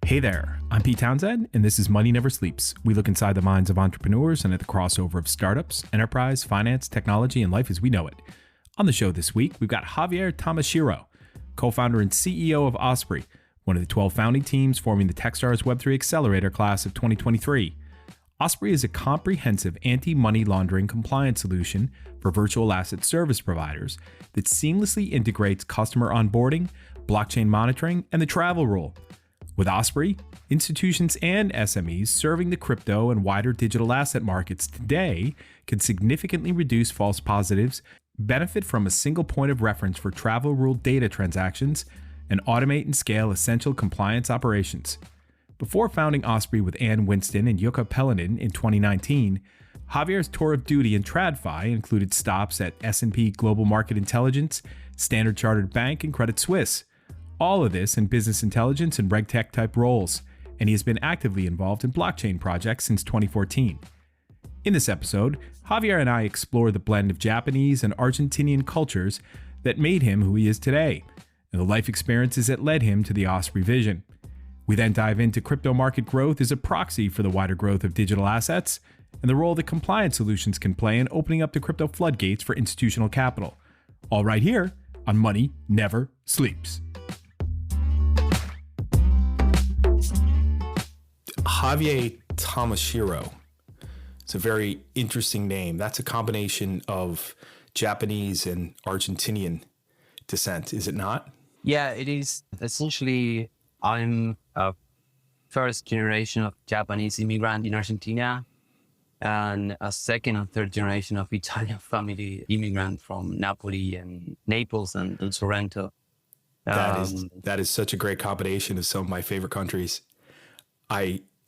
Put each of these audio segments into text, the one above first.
Hey there, I'm Pete Townsend, and this is Money Never Sleeps. We look inside the minds of entrepreneurs and at the crossover of startups, enterprise, finance, technology, and life as we know it. On the show this week, we've got Javier Tamashiro, co-founder and CEO of Ospree, one of the 12 founding teams forming the Techstars Web3 Accelerator class of 2023. Ospree is a comprehensive anti-money laundering compliance solution for virtual asset service providers that seamlessly integrates customer onboarding, blockchain monitoring, and the travel rule. With Ospree, institutions and SMEs serving the crypto and wider digital asset markets today can significantly reduce false positives, benefit from a single point of reference for travel rule data transactions, and automate and scale essential compliance operations. Before founding Ospree with Ann Winston and Jukka Pellonen in 2019, Javier's tour of duty in TradFi included stops at S&P Global Market Intelligence, Standard Chartered Bank, and Credit Suisse. All of this in business intelligence and regtech type roles, and he has been actively involved in blockchain projects since 2014. In this episode, Javier and I explore the blend of Japanese and Argentinian cultures that made him who he is today, and the life experiences that led him to the Ospree vision. We then dive into crypto market growth as a proxy for the wider growth of digital assets, and the role that compliance solutions can play in opening up the crypto floodgates for institutional capital. All right here on Money Never Sleeps. Javier Tamashiro. It's a very interesting name. That's a combination of Japanese and Argentinian descent, is it not? Yeah, it is. Essentially, I'm a first generation of Japanese immigrant in Argentina and a second and third generation of Italian family immigrant from Napoli and Naples and Sorrento. That is such a great combination of some of my favorite countries.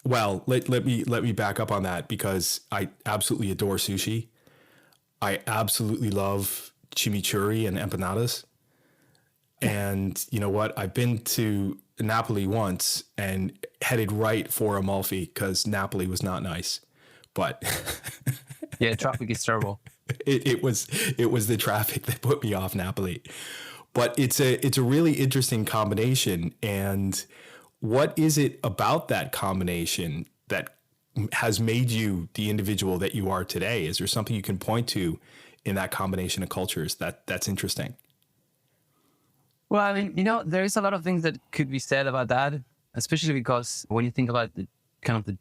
Let me back up on that because I absolutely adore sushi. I absolutely love chimichurri and empanadas. And you know what? I've been to Napoli once and headed right for Amalfi because Napoli was not nice. But yeah, traffic is terrible. It was the traffic that put me off Napoli. But it's a really interesting combination. And what is it about that combination that has made you the individual that you are today? Is there something you can point to in that combination of cultures that's interesting? Well, I mean, there is a lot of things that could be said about that, especially because when you think about the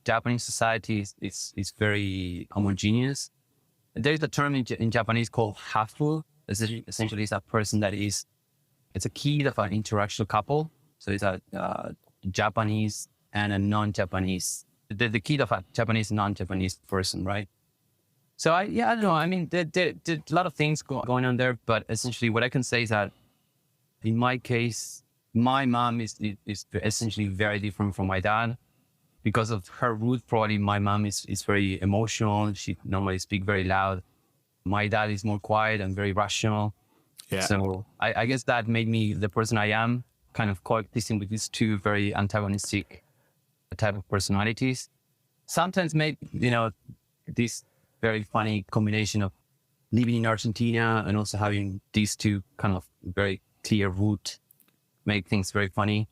Japanese society, it's very homogeneous. There is a term in Japanese called hafu. Essentially, it's a person it's a kid of an interracial couple. So it's a Japanese and a non-Japanese, the kid of a Japanese and non-Japanese person, right? So I don't know. I mean, there a lot of things going on there, but essentially what I can say is that in my case, my mom is essentially very different from my dad. Because of her root, probably my mom is very emotional. She normally speaks very loud. My dad is more quiet and very rational. Yeah. So I guess that made me the person I am, kind of coexisting with these two very antagonistic type of personalities. Sometimes this very funny combination of living in Argentina and also having these two kind of very clear root make things very funny.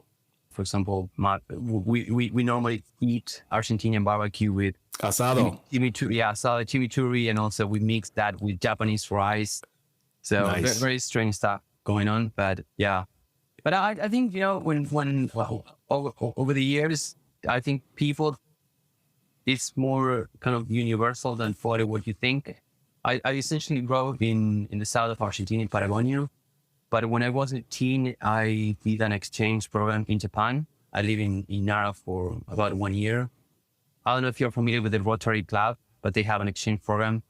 For example, we normally eat Argentinian barbecue with asado. Chimichurri, and also we mix that with Japanese rice. So nice. Very strange stuff going on, but yeah. But I think, over the years, I think it's more kind of universal than for what you think. I essentially grew up in the south of Argentina, in Patagonia. But when I was a teen, I did an exchange program in Japan. I lived in Nara for about 1 year. I don't know if you're familiar with the Rotary Club, but they have an exchange program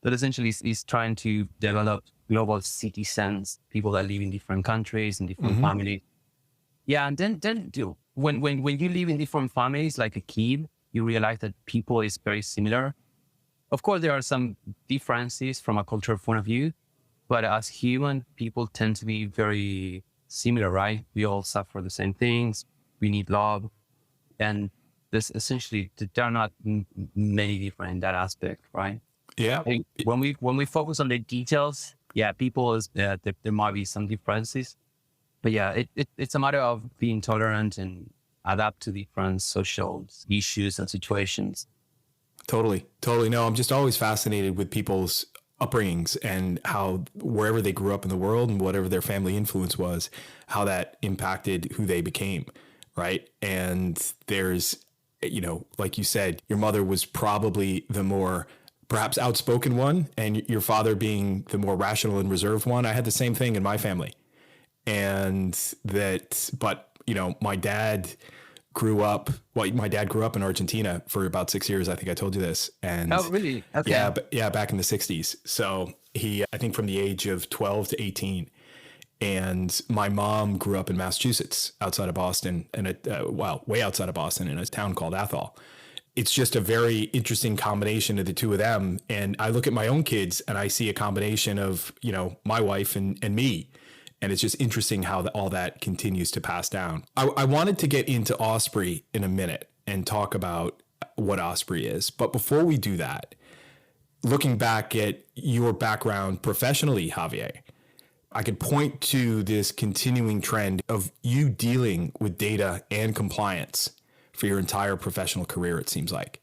that essentially is trying to develop global citizens, people that live in different countries and different families. Yeah, and then when you live in different families like a kid, you realize that people is very similar. Of course, there are some differences from a cultural point of view, but as human, people tend to be very similar, right? We all suffer the same things. We need love. And there's essentially, there are not many different in that aspect, right? Yeah. When we focus on the details, people there might be some differences, but it's a matter of being tolerant and adapt to different social issues and situations. Totally. Totally. No, I'm just always fascinated with people's upbringings and how wherever they grew up in the world and whatever their family influence was, how that impacted who they became. Right. And there's, like you said, your mother was probably the more perhaps outspoken one and your father being the more rational and reserved one. I had the same thing in my family. But my dad grew up in Argentina for about 6 years. I think I told you this. And oh, really? Okay. Yeah, back in the 60s. So I think from the age of 12 to 18. And my mom grew up in Massachusetts, outside of Boston, and way outside of Boston, in a town called Athol. It's just a very interesting combination of the two of them. And I look at my own kids and I see a combination of, my wife and me. And it's just interesting how all that continues to pass down. I wanted to get into Ospree in a minute and talk about what Ospree is. But before we do that, looking back at your background professionally, Javier, I could point to this continuing trend of you dealing with data and compliance for your entire professional career, it seems like.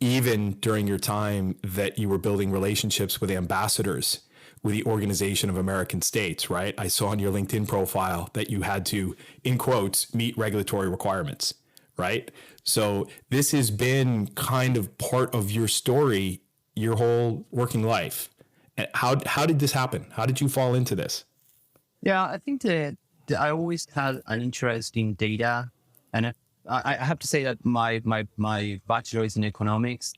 Even during your time that you were building relationships with ambassadors with the Organization of American States, right? I saw on your LinkedIn profile that you had to, in quotes, meet regulatory requirements, right? So this has been kind of part of your story, your whole working life. How did this happen? How did you fall into this? Yeah, I think that I always had an interest in data. And I have to say that my bachelor is in economics.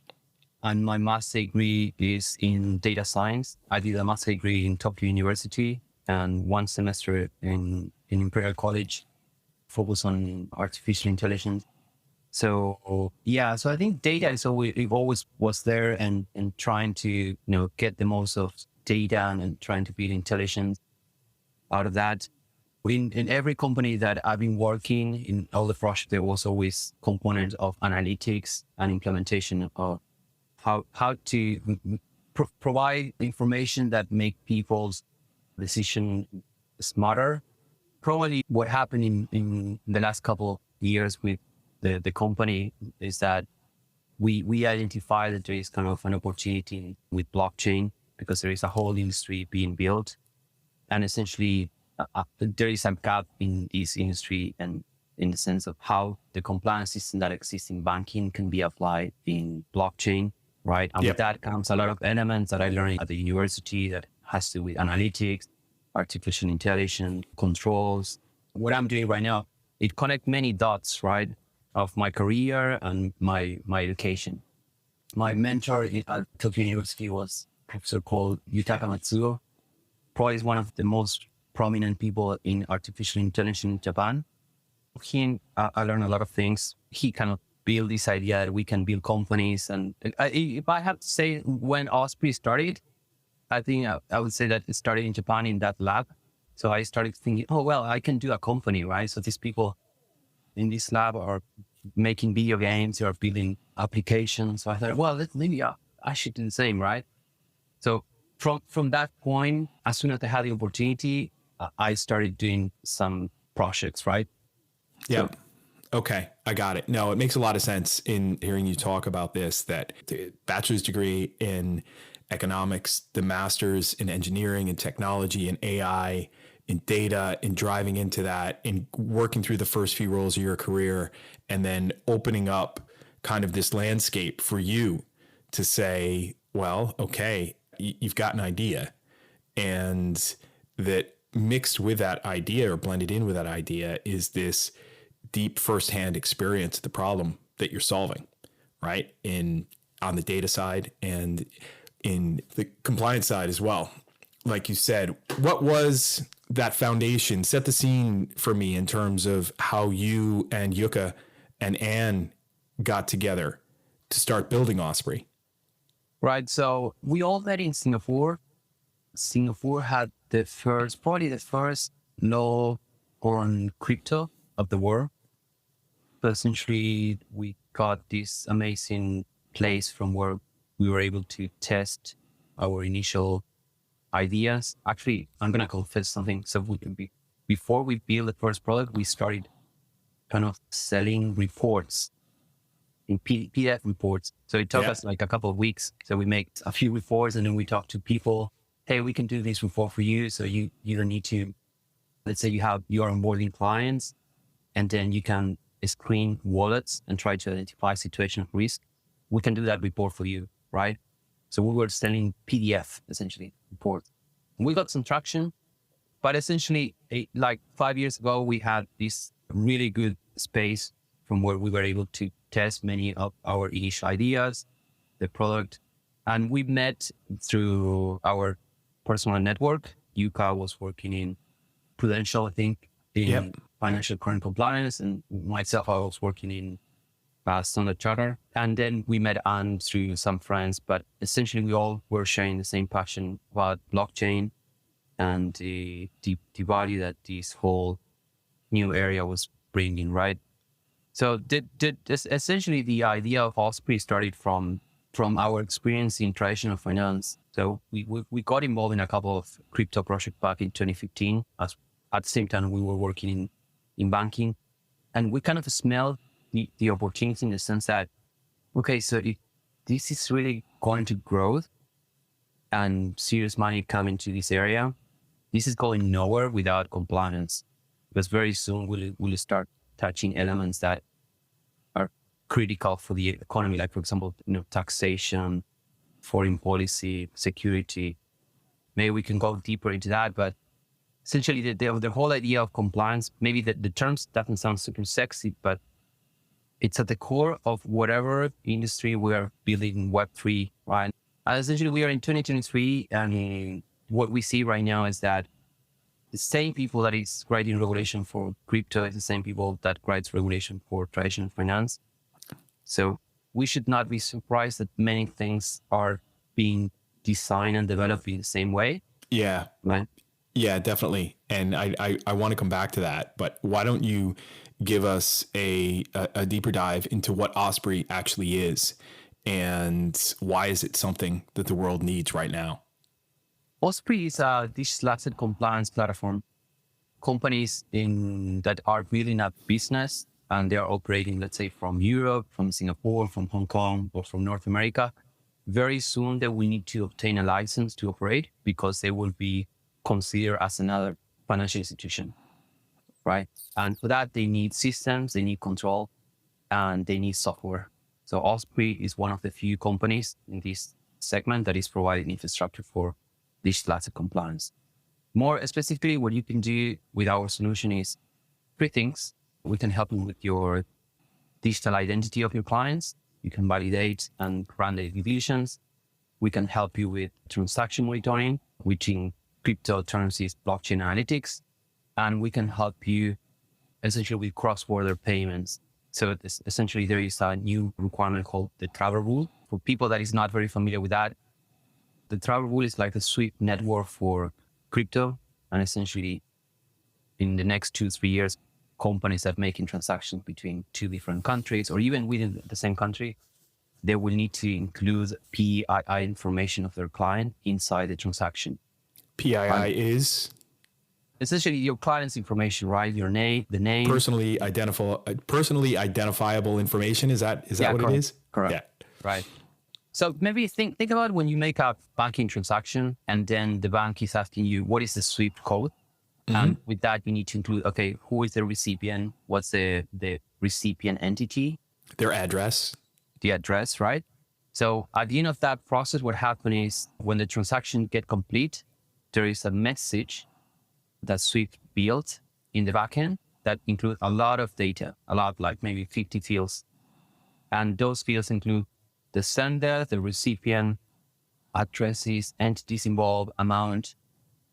And my master degree is in data science. I did a master degree in Tokyo University and 1 semester in Imperial College, focused on artificial intelligence. So so I think data it always was there, and trying to get the most of data and trying to build intelligence out of that. In every company that I've been working in, all the projects, there was always components of analytics and implementation of how to provide information that make people's decision smarter. Probably what happened in the last couple of years with the company is that we identified that there is kind of an opportunity with blockchain, because there is a whole industry being built, and essentially there is a gap in this industry, and in the sense of how the compliance system that exists in banking can be applied in blockchain. Right. And with that comes a lot of elements that I learned at the university that has to do with analytics, artificial intelligence, controls. What I'm doing right now, it connects many dots, right, of my career and my education. My mentor at Tokyo University was a professor called Yutaka Matsuo. Probably is one of the most prominent people in artificial intelligence in Japan. I learned a lot of things. He kind of build this idea that we can build companies. And if I have to say when Ospree started, I think I would say that it started in Japan in that lab. So I started thinking, I can do a company, right? So these people in this lab are making video games, they are building applications. So I thought, maybe I should do the same, right? So from that point, as soon as I had the opportunity, I started doing some projects, right? Yeah. Okay, I got it. No, it makes a lot of sense in hearing you talk about this, that the bachelor's degree in economics, the master's in engineering and technology and AI, in data, in driving into that, in working through the first few roles of your career, and then opening up kind of this landscape for you to say, well, okay, you've got an idea, and that mixed with that idea or blended in with that idea is this deep firsthand experience of the problem that you're solving, right? On the data side and in the compliance side as well. Like you said, what was that foundation? Set the scene for me in terms of how you and Yuka and Anne got together to start building Ospree. Right. So we all met in Singapore. Singapore had probably the first law on crypto of the world. But essentially, we got this amazing place from where we were able to test our initial ideas. Actually, I'm going to confess something. So before we built the first product, we started kind of selling reports in PDF reports. So it took us like a couple of weeks. So we make a few reports and then we talk to people. Hey, we can do this report for you. So you don't need to, let's say you're onboarding clients and then you can screen wallets and try to identify situation of risk. We can do that report for you, right? So we were selling PDF, essentially, reports. We got some traction, but essentially like 5 years ago, we had this really good space from where we were able to test many of our initial ideas, the product. And we met through our personal network. Yuka was working in Prudential, I think, in financial crime compliance. And myself, I was working in Standard Charter. And then we met Anne through some friends, but essentially we all were sharing the same passion about blockchain and the value that this whole new area was bringing, right? So essentially the idea of Ospree started from our experience in traditional finance. So we got involved in a couple of crypto projects back in 2015. At the same time, we were working in banking, and we kind of smelled the opportunity in the sense that, okay, so if this is really going to grow and serious money come into this area, this is going nowhere without compliance, because very soon we'll start touching elements that are critical for the economy, like, for example, taxation, foreign policy, security. Maybe we can go deeper into that, but essentially the whole idea of compliance, maybe the terms doesn't sound super sexy, but it's at the core of whatever industry we are building in Web3, right? And essentially, we are in 2023, and what we see right now is that the same people that is writing regulation for crypto is the same people that writes regulation for traditional finance. So we should not be surprised that many things are being designed and developed in the same way. Yeah. Right? Yeah, definitely. And I want to come back to that, but why don't you give us a deeper dive into what Ospree actually is and why is it something that the world needs right now? Ospree is a digital asset compliance platform. Companies that are building a business and they are operating, let's say, from Europe, from Singapore, from Hong Kong, or from North America, very soon they will need to obtain a license to operate because they will be considered as another financial institution, right? And for that, they need systems, they need control, and they need software. So Ospree is one of the few companies in this segment that is providing infrastructure for digital asset compliance. More specifically, what you can do with our solution is three things. We can help you with your digital identity of your clients. You can validate and run the due diligence. We can help you with transaction monitoring, which in crypto terms is blockchain analytics. And we can help you essentially with cross-border payments. So essentially there is a new requirement called the travel rule. For people that is not very familiar with that, the travel rule is like the SWIFT network for crypto. And essentially in the next 2-3 years, companies that are making transactions between two different countries or even within the same country, they will need to include PII information of their client inside the transaction. PII is? Essentially your client's information, right? Your name, the name. Personally identifiable information. Is that what correct. It is? Correct. Yeah. Right. So maybe think about when you make a banking transaction and then the bank is asking you, what is the SWIFT code? Mm-hmm. And with that, you need to include, okay, who is the recipient? What's the recipient entity? Their address. The address, right? So at the end of that process, what happens is when the transaction get complete, there is a message that SWIFT built in the backend that include a lot of data, like maybe 50 fields. And those fields include the sender, the recipient, addresses, entities involved, amount.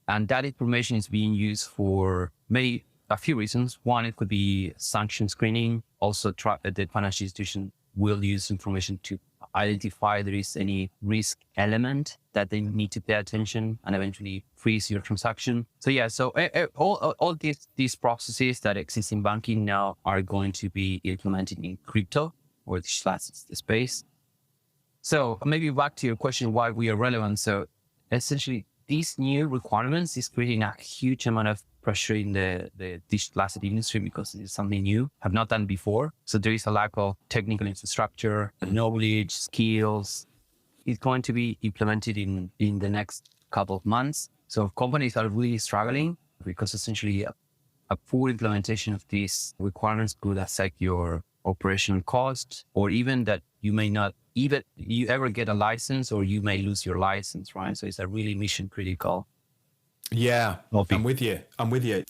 And that information is being used for maybe a few reasons. One, it could be sanction screening. Also, the financial institution will use information to identify there is any risk element that they need to pay attention and eventually freeze your transaction. So yeah, so all these processes that exist in banking now are going to be implemented in crypto or digital assets space. So maybe back to your question, why we are relevant. So essentially, these new requirements is creating a huge amount of pressuring the digital asset industry because it's something new, have not done before. So there is a lack of technical infrastructure, knowledge, skills. It's going to be implemented in the next couple of months. So companies are really struggling because essentially a full implementation of these requirements could affect your operational cost, or even that you may not even you ever get a license, or you may lose your license, right? So it's a really mission critical. Yeah, I'm with you.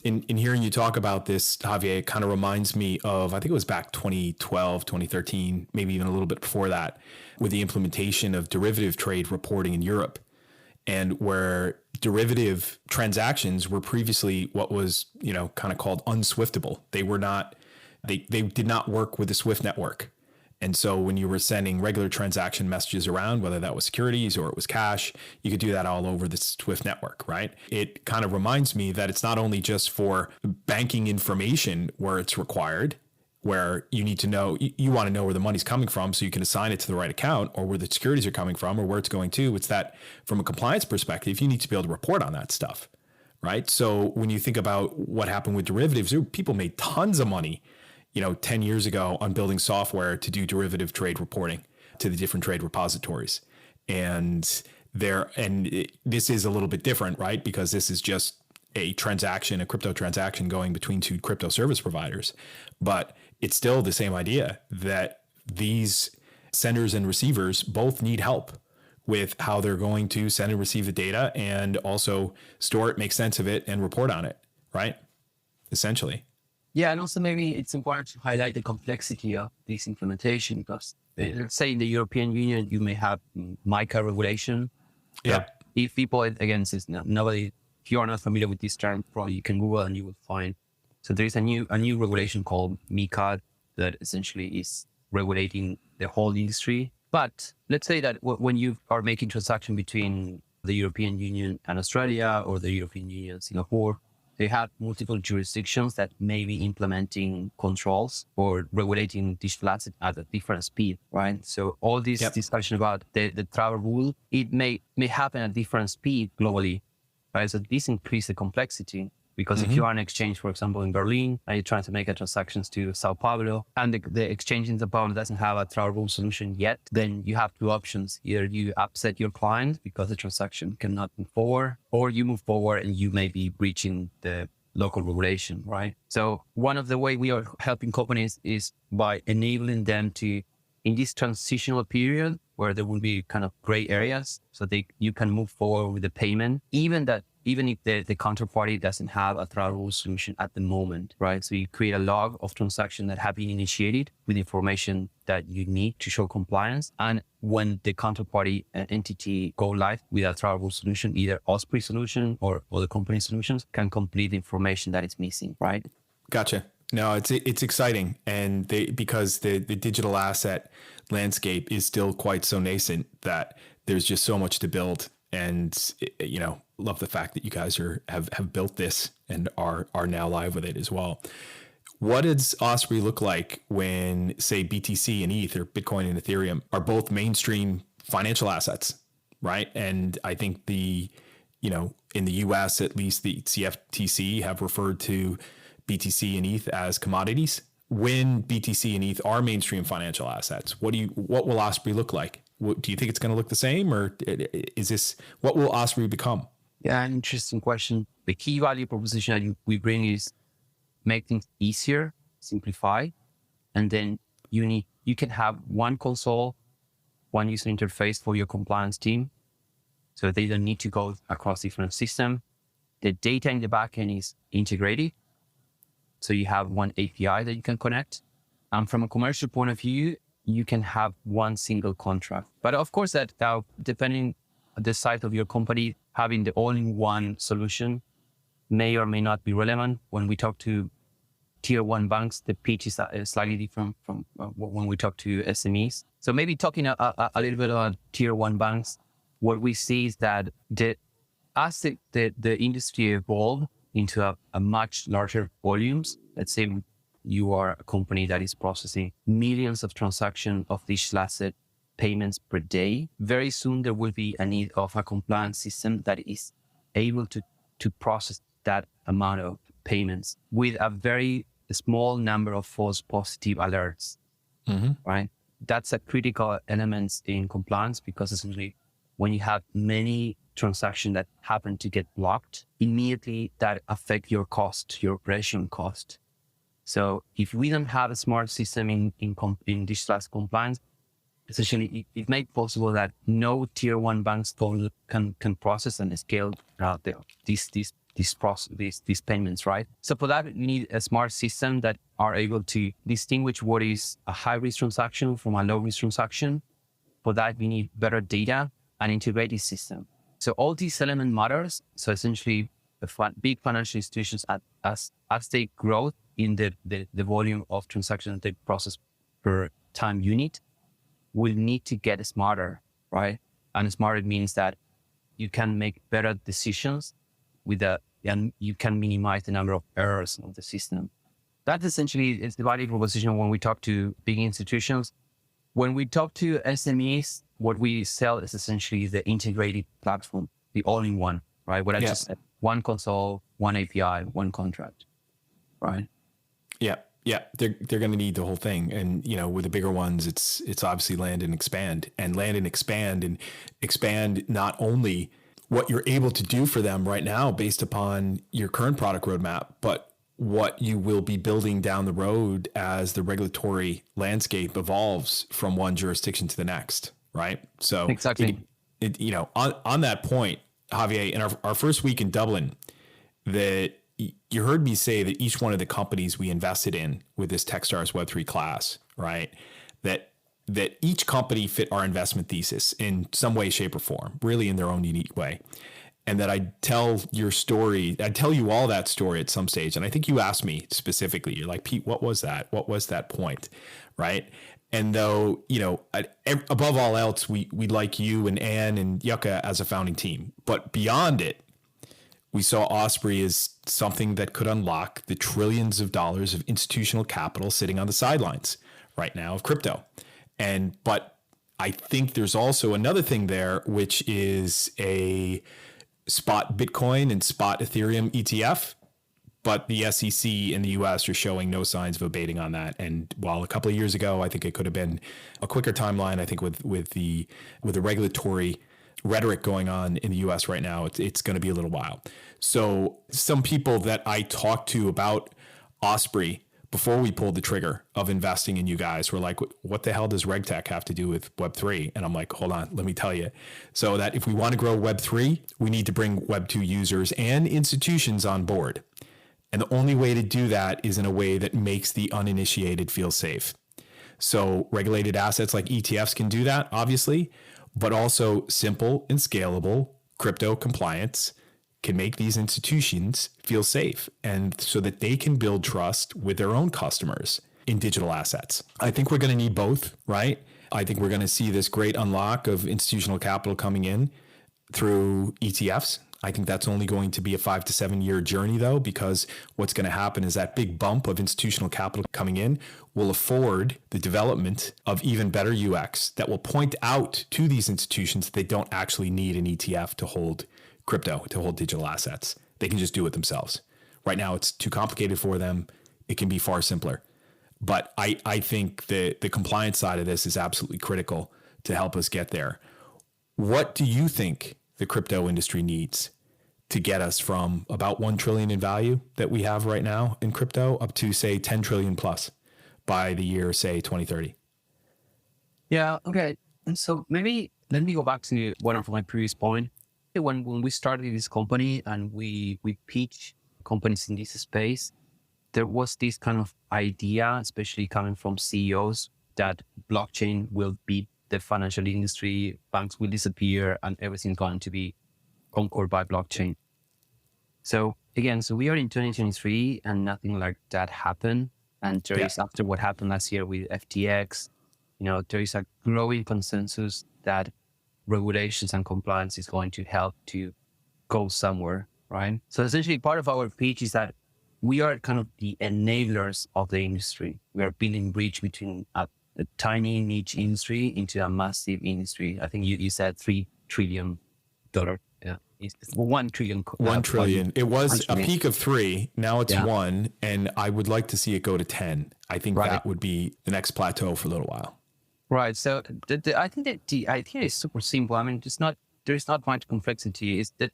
In hearing you talk about this, Javier, it kind of reminds me of, I think it was back 2012, 2013, maybe even a little bit before that, with the implementation of derivative trade reporting in Europe, and where derivative transactions were previously what was, kind of called unswiftable. They were not, they did not work with the Swift network. And so when you were sending regular transaction messages around, whether that was securities or it was cash, you could do that all over the Swift network, right? It kind of reminds me that it's not only just for banking information where it's required, where you need to know, you want to know where the money's coming from so you can assign it to the right account, or where the securities are coming from, or where it's going to. It's that from a compliance perspective, you need to be able to report on that stuff, right? So when you think about what happened with derivatives, people made tons of money 10 years ago on building software to do derivative trade reporting to the different trade repositories. And this is a little bit different, right? Because this is just a crypto transaction going between two crypto service providers. But it's still the same idea that these senders and receivers both need help with how they're going to send and receive the data, and also store it, make sense of it, and report on it, right? Essentially. Yeah, and also maybe it's important to highlight the complexity of this implementation, because let's say in the European Union, you may have MiCA regulation. Yeah. If people, again, since nobody, if you are not familiar with this term, probably you can Google and you will find. So there is a new regulation called MiCA that essentially is regulating the whole industry. But let's say that when you are making transaction between the European Union and Australia, or the European Union and Singapore, they have multiple jurisdictions that may be implementing controls or regulating digital assets at a different speed, right? So all this discussion about the travel rule, it may happen at different speed globally, right? So this increases the complexity, because if you are an exchange, for example, in Berlin, and you're trying to make a transactions to Sao Paulo, and the exchange in Sao Paulo doesn't have a travel rule solution yet, then you have two options. Either you upset your client because the transaction cannot move forward, or you move forward and you may be breaching the local regulation, right? So one of the way we are helping companies is by enabling them to, in this transitional period where there will be kind of gray areas, so you can move forward with the payment, even if the counterparty doesn't have a travel rule solution at the moment, right? So you create a log of transactions that have been initiated with information that you need to show compliance. And when the counterparty entity go live with a travel rule solution, either Ospree solution or the company solutions, can complete the information that is missing, right? Gotcha. No, it's exciting. And because the digital asset landscape is still quite so nascent that there's just so much to build. And, love the fact that you guys have built this and are now live with it as well. What does Osprey look like when, say, BTC and ETH, or Bitcoin and Ethereum, are both mainstream financial assets, right? And I think in the US, at least the CFTC have referred to BTC and ETH as commodities. When BTC and ETH are mainstream financial assets, what will Osprey look like? Do you think it's going to look the same, or what will Osprey become? Yeah, an interesting question. The key value proposition that we bring is make things easier, simplify, and then you can have one console, one user interface for your compliance team, so they don't need to go across different systems. The data in the backend is integrated, so you have one API that you can connect. And from a commercial point of view, you can have one single contract. But of course, that now, depending on the size of your company, having the all-in-one solution may or may not be relevant. When we talk to tier one banks, the pitch is slightly different from when we talk to SMEs. So maybe talking a little bit about tier one banks, what we see is that as the industry evolved into a much larger volumes, let's say you are a company that is processing millions of transactions of digital asset payments per day, very soon there will be a need of a compliance system that is able to process that amount of payments with a very small number of false positive alerts, right? That's a critical element in compliance, because essentially when you have many transactions that happen to get blocked, immediately that affect your cost, your operation cost. So if we don't have a smart system in digitalized compliance, essentially it makes possible that no tier one banks can process and scale these payments, right? So for that, you need a smart system that are able to distinguish what is a high risk transaction from a low risk transaction. For that, we need better data and integrated system. So all these elements matters. So essentially, the big financial institutions, as they grow in the volume of transactions they process per time unit, will need to get smarter, right? And smarter means that you can make better decisions and you can minimize the number of errors of the system. That essentially is the value proposition when we talk to big institutions. When we talk to SMEs, what we sell is essentially the integrated platform, the all-in-one, right? What I just said, one console, one API, one contract, right? Yeah. They're going to need the whole thing. And, with the bigger ones, it's obviously land and expand not only what you're able to do for them right now based upon your current product roadmap, but what you will be building down the road as the regulatory landscape evolves from one jurisdiction to the next, right? So exactly, on that point, Javier, in our first week in Dublin, that you heard me say that each one of the companies we invested in with this Techstars Web3 class, right, that each company fit our investment thesis in some way, shape, or form, really in their own unique way. And that I'd tell your story, I'd tell you all that story at some stage. And I think you asked me specifically, you're like, Pete, what was that? What was that point, right? And though, above all else, we like you and Anne and Yucca as a founding team. But beyond it, we saw Ospree as something that could unlock the trillions of dollars of institutional capital sitting on the sidelines right now of crypto. But I think there's also another thing there, which is a spot Bitcoin and spot Ethereum ETF. But the SEC in the US are showing no signs of abating on that. And while a couple of years ago, I think it could have been a quicker timeline, I think with the regulatory rhetoric going on in the US right now, it's going to be a little while. So some people that I talked to about Ospree before we pulled the trigger of investing in you guys were like, what the hell does regtech have to do with Web3? And I'm like, hold on, let me tell you. So that if we want to grow Web3, we need to bring Web2 users and institutions on board. And the only way to do that is in a way that makes the uninitiated feel safe. So regulated assets like ETFs can do that, obviously, but also simple and scalable crypto compliance can make these institutions feel safe, and so that they can build trust with their own customers in digital assets. I think we're going to need both, right? I think we're going to see this great unlock of institutional capital coming in through ETFs. I think that's only going to be a 5 to 7 year journey, though, because what's going to happen is that big bump of institutional capital coming in will afford the development of even better UX that will point out to these institutions that they don't actually need an ETF to hold crypto, to hold digital assets. They can just do it themselves. Right now, it's too complicated for them. It can be far simpler. But I think the compliance side of this is absolutely critical to help us get there. What do you think the crypto industry needs to get us from about 1 trillion in value that we have right now in crypto up to, say, 10 trillion plus by the year, say, 2030? Yeah, okay. And so maybe let me go back to one of my previous points. When we started this company and we pitch companies in this space, there was this kind of idea, especially coming from CEOs, that blockchain will beat the financial industry, banks will disappear, and everything's going to be conquered by blockchain. So again, we are in 2023 and nothing like that happened. And there is, after what happened last year with FTX, there is a growing consensus that regulations and compliance is going to help to go somewhere, right? So essentially part of our pitch is that we are kind of the enablers of the industry. We are building bridge between a tiny niche industry into a massive industry. I think you said $3 trillion. Yeah. It's 1 trillion. 1 trillion. It was a peak of 3. Now it's 1. And I would like to see it go to 10. I think that would be the next plateau for a little while. Right. So I think that the idea is super simple. I mean, there is not much complexity. Is that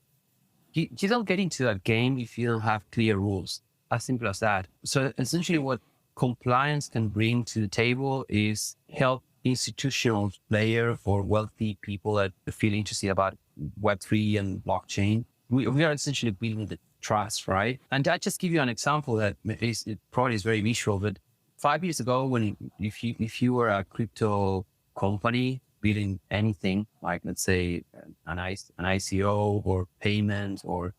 you don't get into that game if you don't have clear rules. As simple as that. So essentially what compliance can bring to the table is help institutional players or wealthy people that feel interested about Web3 and blockchain. We are essentially building the trust, right? And I just give you an example that it probably is very visual, but 5 years ago, if you were a crypto company building anything, like let's say an ICO or payment or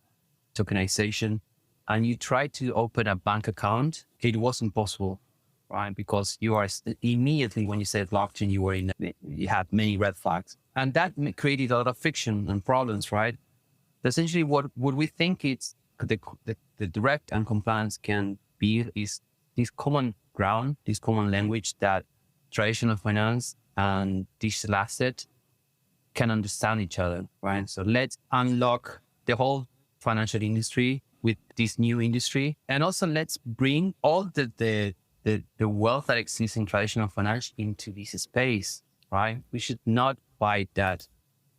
tokenization, and you tried to open a bank account, it wasn't possible, right? Because you are immediately, when you said blockchain, you had many red flags, and that created a lot of friction and problems, right? Essentially, what we think it's the direct and compliance can be is this common ground, this common language that traditional finance and digital asset can understand each other, right? So let's unlock the whole financial industry with this new industry, and also let's bring all the wealth that exists in traditional finance into this space, right? We should not fight that.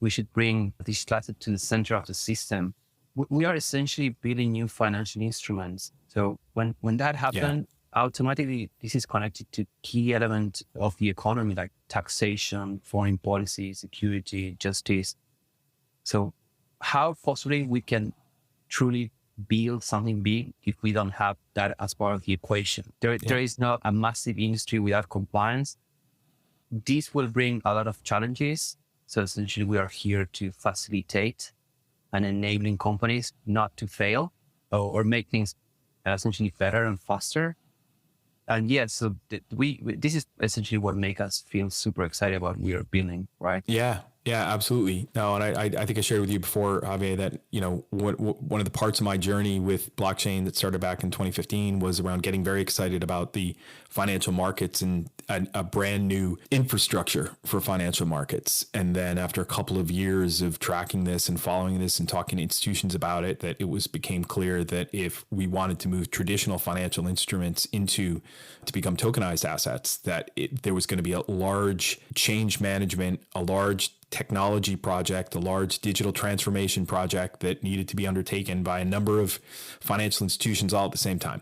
We should bring digital asset to the center of the system. We are essentially building new financial instruments. So when that happens, automatically this is connected to key elements of the economy like taxation, foreign policy, security, justice. So how possibly we can truly build something big if we don't have that as part of the equation? There is not a massive industry without compliance. This will bring a lot of challenges. So essentially we are here to facilitate and enabling companies not to fail or make things essentially better and faster. And so this is essentially what makes us feel super excited about what we are building, right? Yeah, absolutely. No, and I think I shared with you before, Javier, that one of the parts of my journey with blockchain that started back in 2015 was around getting very excited about the financial markets and a brand new infrastructure for financial markets. And then after a couple of years of tracking this and following this and talking to institutions about it, that it became clear that if we wanted to move traditional financial instruments to become tokenized assets, that there was going to be a large change management, a large technology project, a large digital transformation project that needed to be undertaken by a number of financial institutions all at the same time.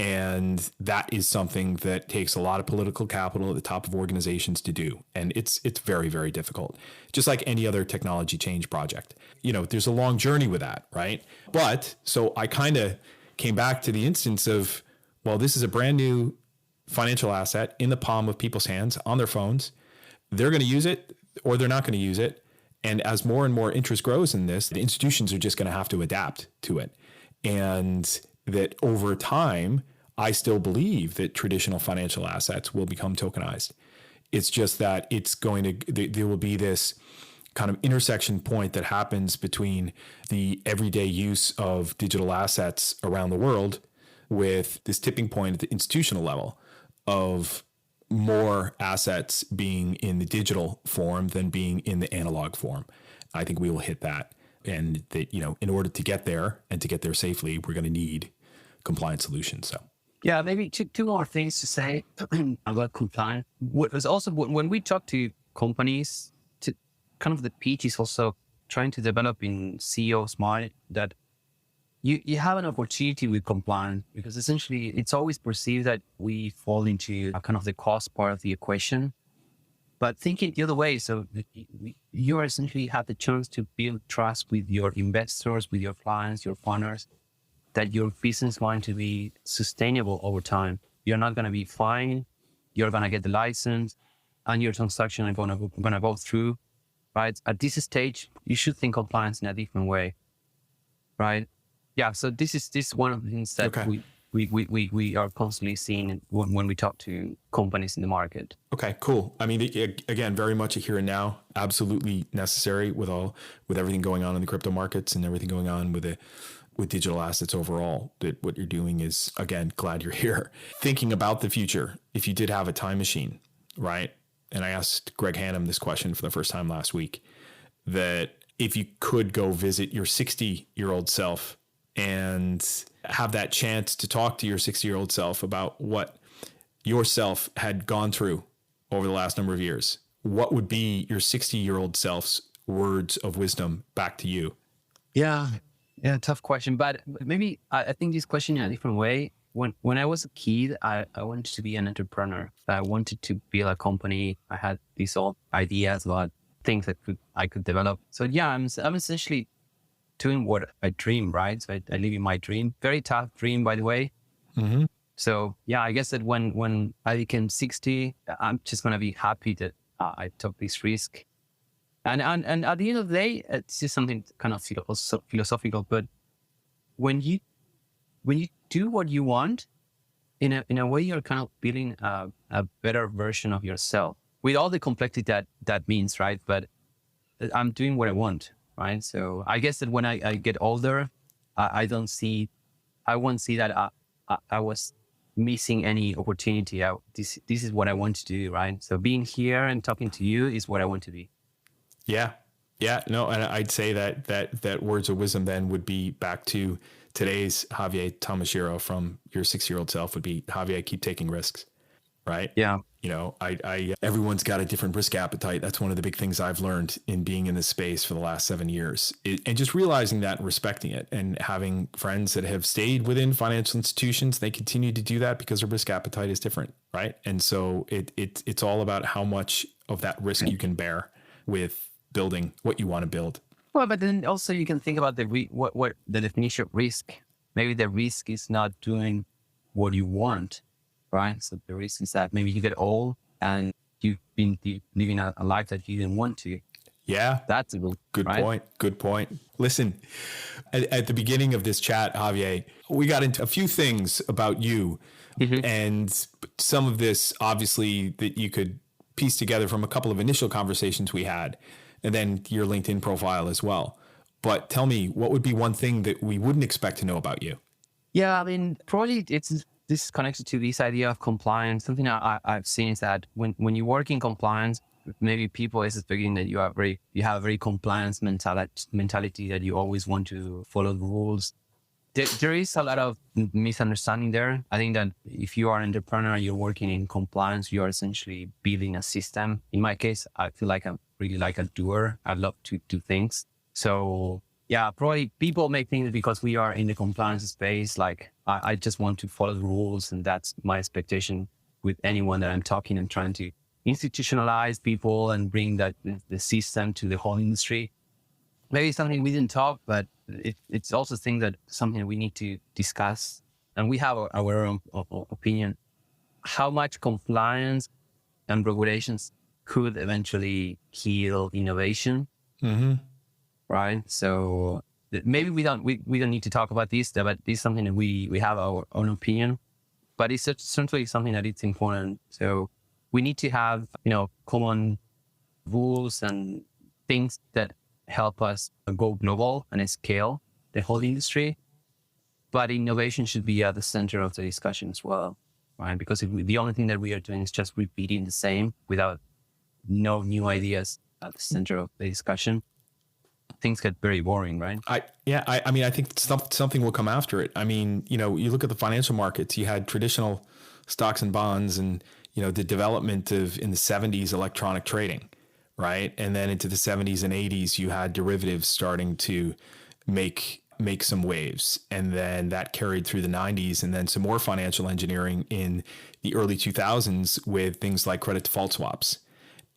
And that is something that takes a lot of political capital at the top of organizations to do. And it's very, very difficult, just like any other technology change project. There's a long journey with that, right? But so I kind of came back to the instance of, well, this is a brand new financial asset in the palm of people's hands on their phones. They're going to use it or they're not going to use it. And as more and more interest grows in this, the institutions are just going to have to adapt to it. And that over time, I still believe that traditional financial assets will become tokenized. It's just that there will be this kind of intersection point that happens between the everyday use of digital assets around the world with this tipping point at the institutional level of more assets being in the digital form than being in the analog form. I think we will hit that. And that, in order to get there and to get there safely, we're going to need compliant solutions. So, yeah, maybe two more things to say about compliance. What was also when we talk to companies, to kind of the pitch is also trying to develop in CEO's mind that you have an opportunity with compliance, because essentially it's always perceived that we fall into a kind of the cost part of the equation. But thinking the other way, so you essentially have the chance to build trust with your investors, with your clients, your partners, that your business is going to be sustainable over time. You're not going to be fined. You're going to get the license, and your transaction are going to go through, right? At this stage, you should think compliance in a different way, right? Yeah. So this is one of the things that we are constantly seeing when we talk to companies in the market. Okay, cool. I mean, again, very much a here and now, absolutely necessary with everything going on in the crypto markets and everything going on with digital assets overall. That what you're doing is, again, glad you're here. Thinking about the future, if you did have a time machine, right? And I asked Greg Hannum this question for the first time last week, that if you could go visit your 60-year-old self and have that chance to talk to your 60-year-old self about what yourself had gone through over the last number of years, what would be your 60-year-old self's words of wisdom back to you? Yeah, tough question. But maybe I think this question in a different way. When I was a kid, I wanted to be an entrepreneur. I wanted to build a company. I had these old ideas about things that I could develop. So yeah, I'm essentially doing what I dream, right? So I live in my dream. Very tough dream, by the way. Mm-hmm. So yeah, I guess that when I became 60, I'm just gonna be happy that I took this risk. And at the end of the day, it's just something kind of philosophical. But when you do what you want, in a way, you're kind of building a better version of yourself with all the complexity that means, right? But I'm doing what I want, right? So I guess that when I get older, I won't see that I was missing any opportunity. This is what I want to do, right? So being here and talking to you is what I want to be. Yeah. No, and I'd say that words of wisdom then would be back to today's Javier Tamashiro from your 6-year-old self would be, Javier, keep taking risks, right? Yeah. I everyone's got a different risk appetite. That's one of the big things I've learned in being in this space for the last 7 years, and just realizing that and respecting it, and having friends that have stayed within financial institutions. They continue to do that because their risk appetite is different, right? And so it's all about how much of that risk you can bear with building what you want to build. Well, but then also you can think about what the definition of risk. Maybe the risk is not doing what you want, right? So the risk is that maybe you get old and you've been living a life that you didn't want to. Yeah. That's a good right? point. Good point. Listen, at the beginning of this chat, Javier, we got into a few things about you, and some of this obviously that you could piece together from a couple of initial conversations we had, and then your LinkedIn profile as well. But tell me, what would be one thing that we wouldn't expect to know about you? Yeah, I mean, probably this is connected to this idea of compliance. Something I've seen is that when you work in compliance, maybe people is expecting that you have a very compliance mentality that you always want to follow the rules. There is a lot of misunderstanding there. I think that if you are an entrepreneur, you're working in compliance, you are essentially building a system. In my case, I feel like I'm really like a doer. I love to do things. So yeah, probably people may think that because we are in the compliance space, like I just want to follow the rules, and that's my expectation with anyone that I'm talking and trying to institutionalize people and bring the system to the whole industry. Maybe something we didn't talk, but it's also something we need to discuss, and we have our own opinion. How much compliance and regulations could eventually kill innovation, right? So maybe we don't need to talk about this, but this is something that we have our own opinion, but it's certainly something that it's important. So we need to have common rules and things that help us go global and scale the whole industry. But innovation should be at the center of the discussion as well, right? Because the only thing that we are doing is just repeating the same without no new ideas at the center of the discussion, things get very boring, right? I mean, I think something will come after it. I mean, you look at the financial markets, you had traditional stocks and bonds, and, the development of, in the 70s, electronic trading, right? And then into the 70s and 80s, you had derivatives starting to make some waves. And then that carried through the 90s, and then some more financial engineering in the early 2000s with things like credit default swaps.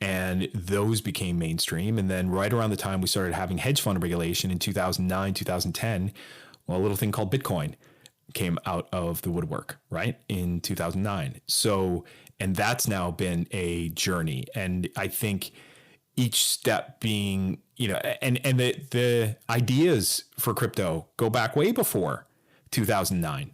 And those became mainstream. And then right around the time we started having hedge fund regulation in 2009, 2010, well, a little thing called Bitcoin came out of the woodwork, right, in 2009. So, and that's now been a journey. And I think each step being, and the ideas for crypto go back way before 2009.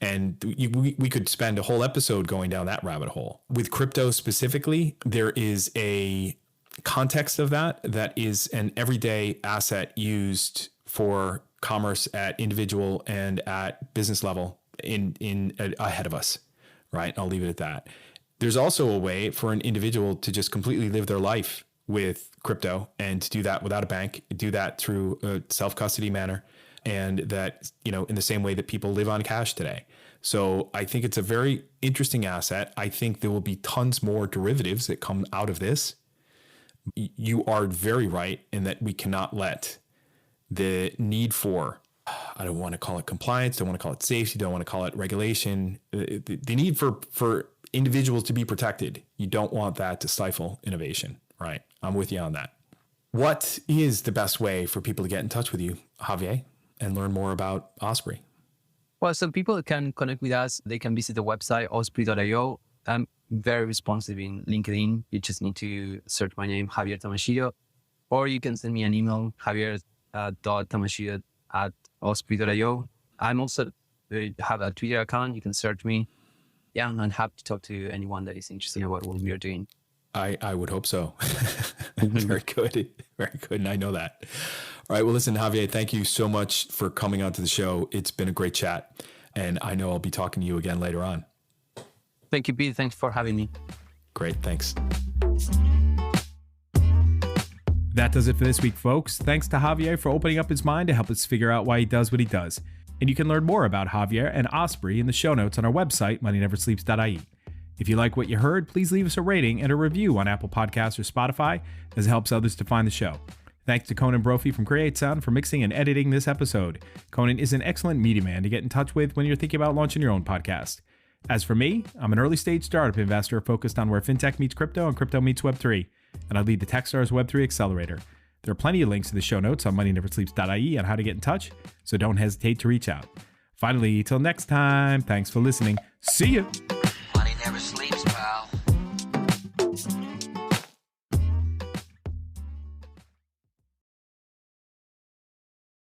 And we could spend a whole episode going down that rabbit hole. With crypto specifically, there is a context of that is an everyday asset used for commerce at individual and at business level in ahead of us, right? I'll leave it at that. There's also a way for an individual to just completely live their life with crypto, and to do that without a bank, do that through a self-custody manner, and that, in the same way that people live on cash today. So I think it's a very interesting asset. I think there will be tons more derivatives that come out of this. You are very right in that we cannot let the need for, I don't want to call it compliance, don't want to call it safety, don't want to call it regulation, the need for individuals to be protected. You don't want that to stifle innovation, right? I'm with you on that. What is the best way for people to get in touch with you, Javier, and learn more about Ospree? Well, so people can connect with us. They can visit the website, ospree.io. I'm very responsive in LinkedIn. You just need to search my name, Javier Tamashiro, or you can send me an email, javier.tamashiro@ospree.io. I'm also have a Twitter account. You can search me. Yeah, I'm happy to talk to anyone that is interested in what we are doing. I would hope so. Very good. Very good. And I know that. All right. Well, listen, Javier, thank you so much for coming onto the show. It's been a great chat. And I know I'll be talking to you again later on. Thank you, Pete. Thanks for having me. Great. Thanks. That does it for this week, folks. Thanks to Javier for opening up his mind to help us figure out why he does what he does. And you can learn more about Javier and Ospree in the show notes on our website, moneyneversleeps.ie. If you like what you heard, please leave us a rating and a review on Apple Podcasts or Spotify, as it helps others to find the show. Thanks to Conan Brophy from Create Sound for mixing and editing this episode. Conan is an excellent media man to get in touch with when you're thinking about launching your own podcast. As for me, I'm an early stage startup investor focused on where fintech meets crypto and crypto meets Web3, and I lead the Techstars Web3 Accelerator. There are plenty of links in the show notes on moneyneversleeps.ie on how to get in touch, so don't hesitate to reach out. Finally, till next time, thanks for listening. See ya! Money never sleeps.